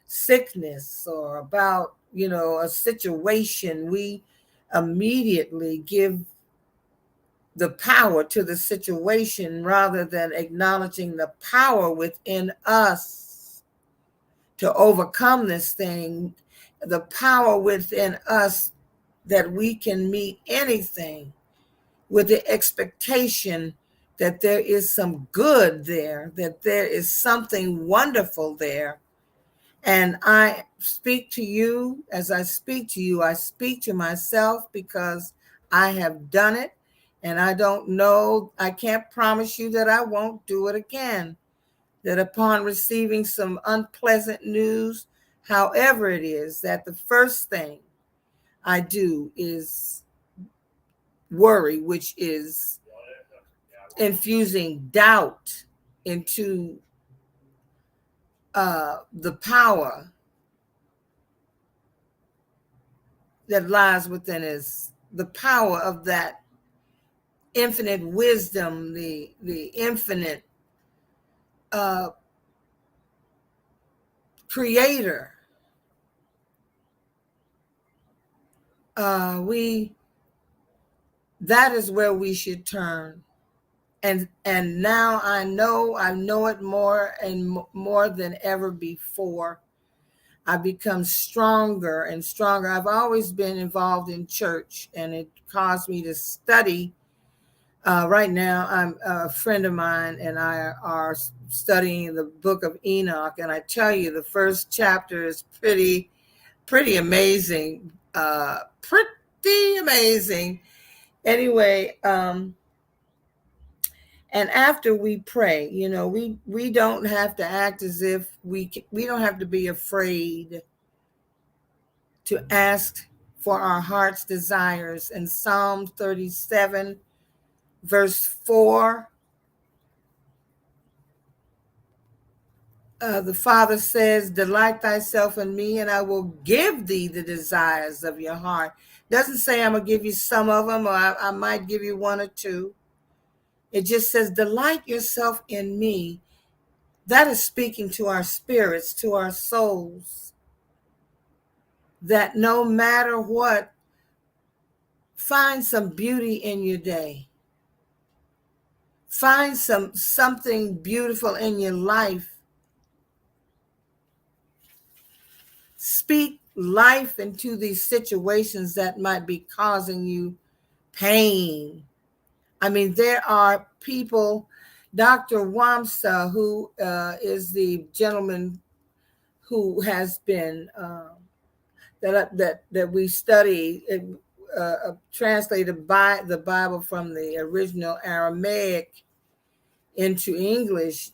sickness or about, a situation, we immediately give the power to the situation rather than acknowledging the power within us to overcome this thing, the power within us that we can meet anything with the expectation that there is some good there, that there is something wonderful there. And I speak to you. As I speak to you, I speak to myself because I have done it. And I don't know, I can't promise you that I won't do it again. That upon receiving some unpleasant news, however it is, that the first thing I do is worry, which is infusing doubt into the power that lies within us, the power of that infinite wisdom, the infinite creator. That is where we should turn. And now I know it more and more than ever before. I become stronger and stronger. I've always been involved in church, and it caused me to study. Right now, I'm a friend of mine and I are studying the book of Enoch, and I tell you, the first chapter is pretty amazing. Pretty amazing. Anyway, and after we pray, we don't have to act as if we don't have to be afraid to ask for our heart's desires. In Psalm 37, verse 4, the Father says, delight thyself in me, and I will give thee the desires of your heart. Doesn't say I'm going to give you some of them, or I might give you one or two. It just says, delight yourself in me. That is speaking to our spirits, to our souls, that no matter what, find some beauty in your day. Find something beautiful in your life. Speak life into these situations that might be causing you pain. I mean, there are people, Dr. Wamsa, who is the gentleman who has been that we study, translated by the Bible from the original Aramaic into English,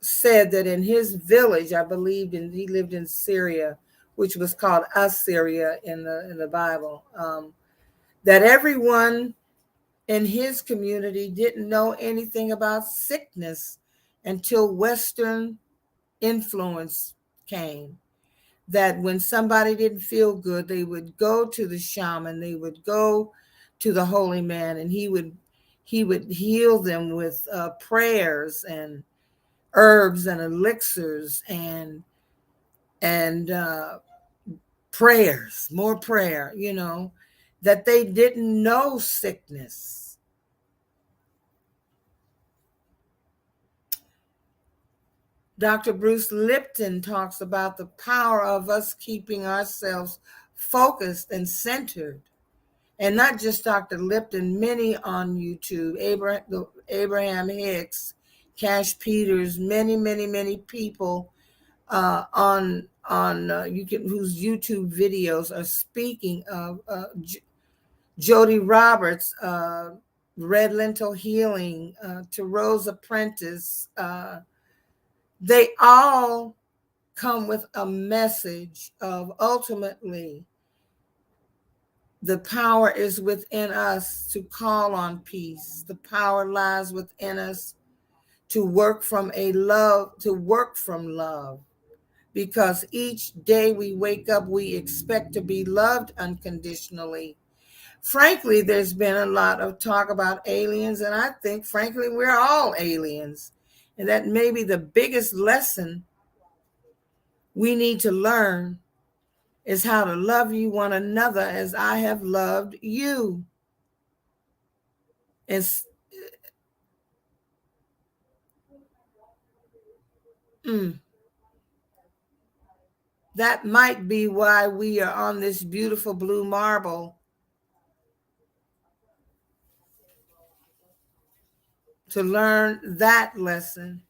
said that in his village, I believe he lived in Syria, which was called Assyria in the Bible, that everyone in his community didn't know anything about sickness until Western influence came. That when somebody didn't feel good, they would go to the shaman, they would go to the holy man, and he would heal them with prayers and herbs and elixirs and prayers, more prayer, that they didn't know sickness. Dr. Bruce Lipton talks about the power of us keeping ourselves focused and centered. And not just Dr. Lipton, many on YouTube, Abraham Hicks, Cash Peters, many people on whose YouTube videos are speaking of Jody Roberts, Red Lentil Healing, to Rosa Prentice. They all come with a message of ultimately the power is within us to call on peace. The power lies within us to work from love, because each day we wake up, we expect to be loved unconditionally. Frankly, there's been a lot of talk about aliens, and I think, frankly, we're all aliens. And that may be the biggest lesson we need to learn is how to love you one another as I have loved you. And that might be why we are on this beautiful blue marble, to learn that lesson.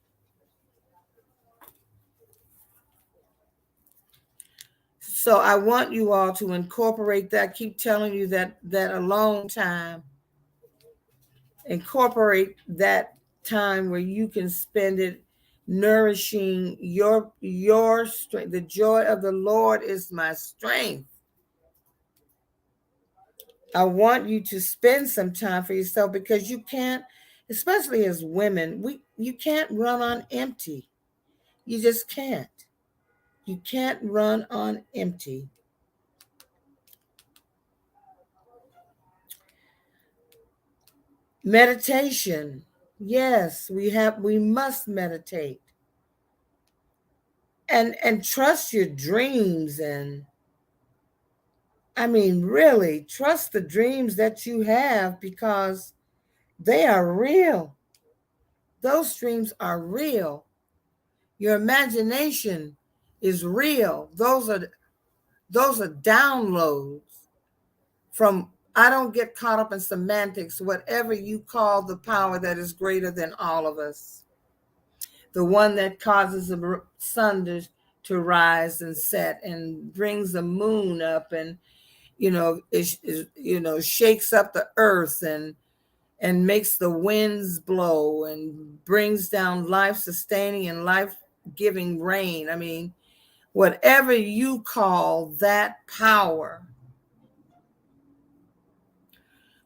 So I want you all to incorporate that. Keep telling you that alone time. Incorporate that time where you can spend it nourishing your strength. The joy of the Lord is my strength. I want you to spend some time for yourself, because you can't, especially as women, you can't run on empty. You just can't. You can't run on empty. Meditation. Yes, we must meditate. And trust your dreams, and I mean really trust the dreams that you have, because they are real. Those dreams are real. Your imagination is real. Those are downloads from, I don't get caught up in semantics, whatever you call the power that is greater than all of us. The one that causes the sun to rise and set and brings the moon up, and shakes up the earth and makes the winds blow and brings down life sustaining and life giving rain. I mean, whatever you call that power,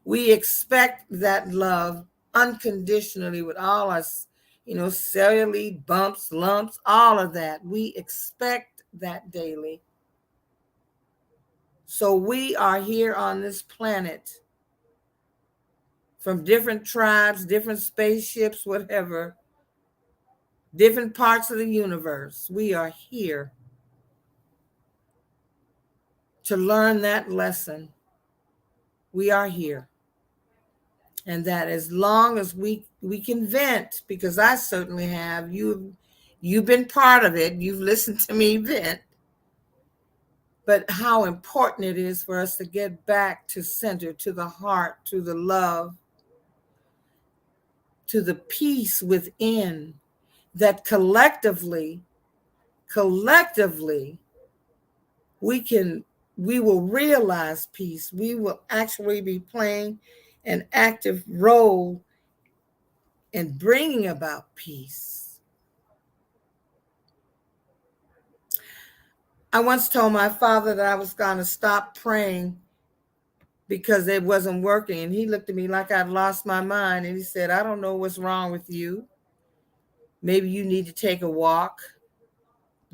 we expect that love unconditionally with all us, cellulite, bumps, lumps, all of that. We expect that daily. So we are here on this planet from different tribes, different spaceships, whatever, different parts of the universe. We are here to learn that lesson. We are here. And that as long as we can vent, because I certainly have, you've been part of it, you've listened to me vent, but how important it is for us to get back to center, to the heart, to the love, to the peace within, that collectively we will realize peace. We will actually be playing an active role in bringing about peace. I once told my father that I was going to stop praying because it wasn't working. And he looked at me like I'd lost my mind. And he said, I don't know what's wrong with you. Maybe you need to take a walk,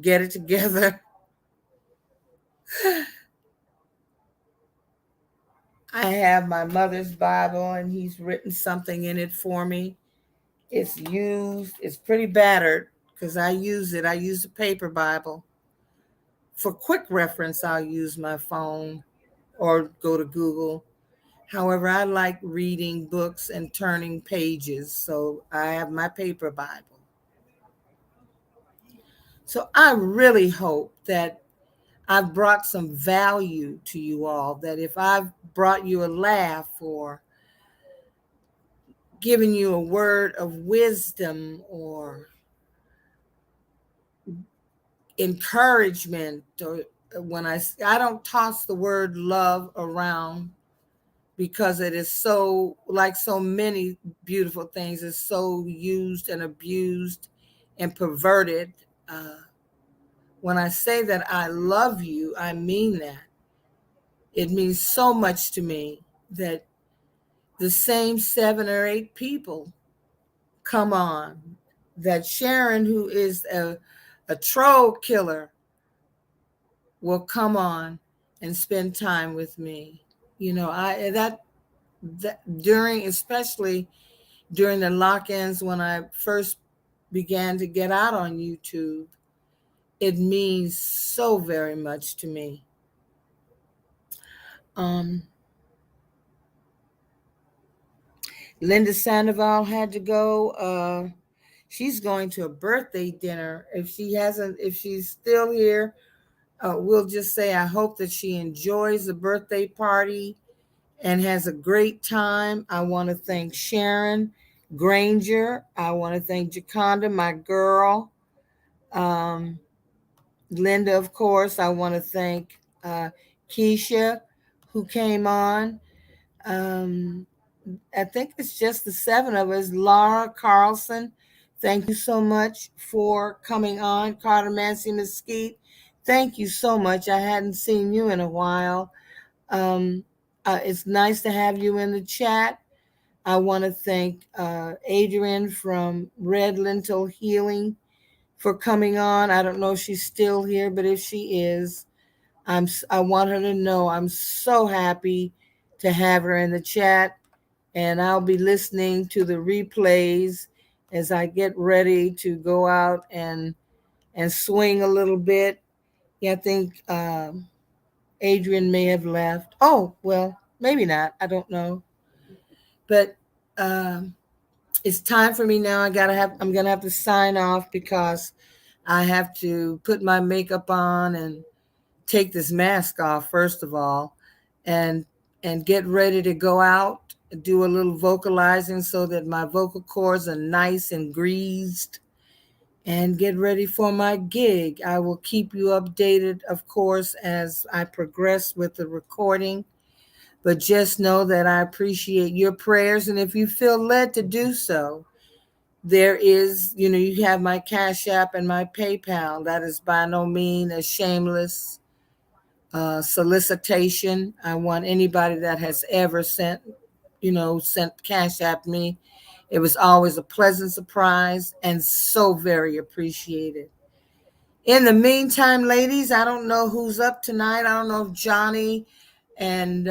get it together. I have my mother's Bible, and he's written something in it for me. It's used, it's pretty battered because I use it. I use the paper Bible. For quick reference, I'll use my phone or go to Google. However, I like reading books and turning pages, so I have my paper Bible. So I really hope that I've brought some value to you all, that if I've brought you a laugh or given you a word of wisdom or encouragement, or when I don't toss the word love around, because it is so, like so many beautiful things, is so used and abused and perverted. When I say that I love you, I mean that. It means so much to me that the same 7 or 8 people come on, that Sharon, who is a troll killer will come on and spend time with me. You know, that during, especially during the lock-ins when I first began to get out on YouTube, it means so very much to me. Um, Linda Sandoval had to go. She's going to a birthday dinner. If she's still here, we'll just say I hope that she enjoys the birthday party and has a great time. I want to thank Sharon Granger. I want to thank Jaconda, my girl. Um, Linda, of course. I want to thank Keisha, who came on. Um, I think it's just the seven of us. Laura Carlson, thank you so much for coming on. Carter Mancy Mesquite, thank you so much. I hadn't seen you in a while. Um, it's nice to have you in the chat. I want to thank Adrian from Red Lentil Healing for coming on. I don't know if she's still here, but if she is, I want her to know I'm so happy to have her in the chat, and I'll be listening to the replays as I get ready to go out and swing a little bit. Yeah, I think Adrian may have left. Oh, well, maybe not. I don't know. But um, it's time for me now. I'm gonna have to sign off because I have to put my makeup on and take this mask off first of all, and get ready to go out, do a little vocalizing so that my vocal cords are nice and greased, and get ready for my gig. I will keep you updated, of course, as I progress with the recording. But just know that I appreciate your prayers. And if you feel led to do so, there is, you have my Cash App and my PayPal. That is by no means a shameless solicitation. I want anybody that has ever sent Cash App me. It was always a pleasant surprise and so very appreciated. In the meantime, ladies, I don't know who's up tonight. I don't know if Johnny and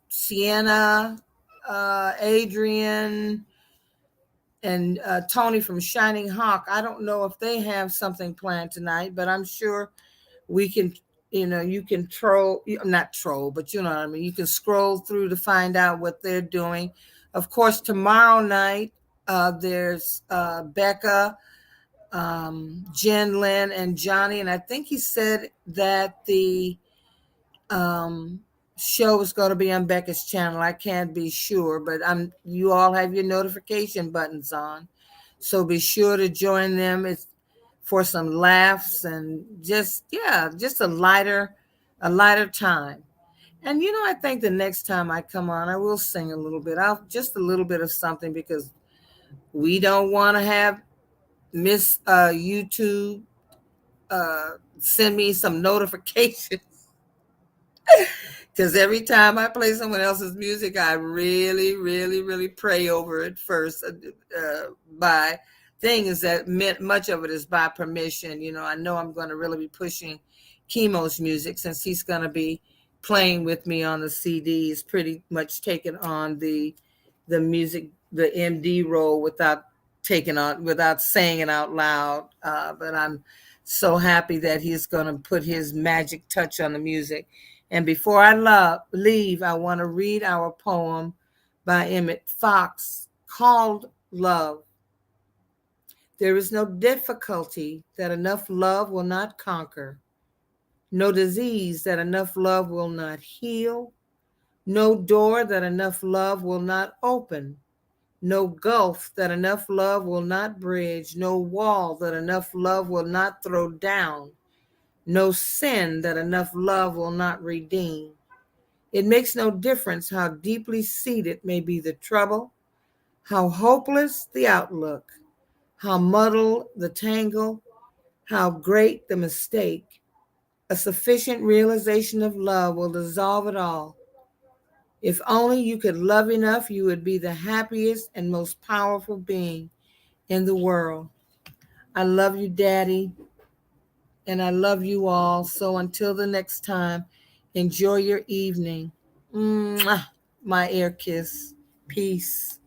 Sienna, Adrian, and Tony from Shining Hawk. I don't know if they have something planned tonight, but I'm sure we can, you can not troll, but you know what I mean. You can scroll through to find out what they're doing. Of course, tomorrow night, there's Becca, Jen, Lynn, and Johnny. And I think he said that the um, show is going to be on Becca's channel. I can't be sure, but you all have your notification buttons on. So be sure to join them. It's for some laughs and just a lighter time. And I think the next time I come on, I will sing a little bit. I'll just a little bit of something because we don't want to have Miss YouTube send me some notifications. Because every time I play someone else's music, I really, really, really pray over it first. By things that much of it is by permission. I know I'm going to really be pushing Chemo's music since he's going to be playing with me on the CDs, pretty much taking on the music, the MD role without saying it out loud. But I'm so happy that he's going to put his magic touch on the music. And before I leave, I want to read our poem by Emmett Fox called Love. There is no difficulty that enough love will not conquer, no disease that enough love will not heal, no door that enough love will not open, no gulf that enough love will not bridge, no wall that enough love will not throw down, no sin that enough love will not redeem. It makes no difference how deeply seated may be the trouble, how hopeless the outlook, how muddled the tangle, how great the mistake. A sufficient realization of love will dissolve it all. If only you could love enough, you would be the happiest and most powerful being in the world. I love you, Daddy, and I love you all. So until the next time, enjoy your evening. Mwah, my air kiss. Peace.